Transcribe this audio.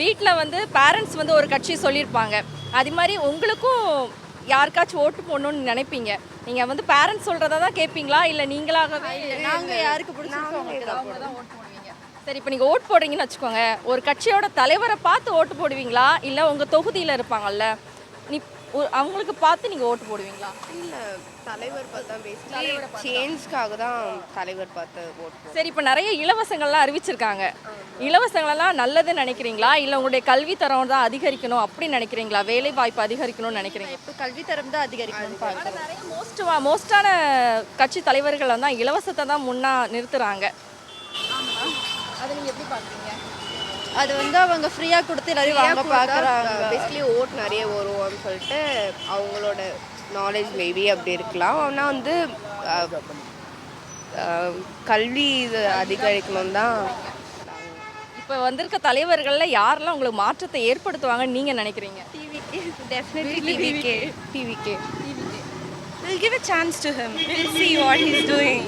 வீட்டில் வந்து பேரண்ட்ஸ் வந்து ஒரு கட்சி சொல்லியிருப்பாங்க. அது மாதிரி உங்களுக்கும் யாருக்காச்சும் ஓட்டு போடணும்னு நினைப்பீங்க. நீங்கள் வந்து பேரண்ட்ஸ் சொல்கிறத தான் கேட்பீங்களா, இல்லை நீங்களாகவே? நாங்கள் யாருக்கு பிடிச்சிருக்கோம் அவங்க தான் ஓட்டு போடுவீங்க. சரி, இப்போ நீங்கள் ஓட்டு போடுறீங்கன்னு வச்சுக்கோங்க. ஒரு கட்சியோட தலைவரை பார்த்து ஓட்டு போடுவீங்களா, இல்லை உங்கள் தொகுதியில் இருப்பாங்கல்ல நீ அவங்களுக்கு பார்த்து நீங்கள் ஓட்டு போடுவீங்களா? இல்லை, தலைவர் பார்த்தா பேசிக்கலி சேஞ்ச்க்காக தான் தலைவர் பார்த்து ஓட் போடுவோம். சரி, இப்போ நிறைய இலவசங்கள்லாம் அறிவிச்சிருக்காங்க. இலவசங்களெல்லாம் நல்லதுன்னு நினைக்கிறீங்களா, இல்லை உங்களுடைய கல்வித்தரம் தான் அதிகரிக்கணும் அப்படின்னு நினைக்கிறீங்களா, வேலை வாய்ப்பு அதிகரிக்கணும்னு நினைக்கிறீங்க? இப்போ கல்வித்தரம் தான் அதிகரிக்கணும்னு பார்க்குறோம். நிறைய மோஸ்டான கட்சி தலைவர்கள் தான் இலவசத்தை தான் முன்னா நிறுத்துறாங்க. அதை நீங்கள் எப்படி பார்க்குறீங்க? அது வந்து அவங்க ஃப்ரீயாக கொடுத்து எல்லாரையும் வாங்க பார்க்குறாங்க. பேசிக்கலி ஓட் நிறைய வரும்னு சொல்லிட்டு அவங்களோட நாலேஜ் மேபி அப்படி இருக்கலாம். ஆனால் வந்து கல்வி இது அதிகரிக்கணும் தான். இப்போ வந்திருக்க தலைவர்களில் யாரெல்லாம் உங்களுக்கு மாற்றத்தை ஏற்படுத்துவாங்கன்னு நீங்கள் நினைக்கிறீங்க? TVK, definitely TVK. TVK. We'll give a chance to him. We'll see what he's doing.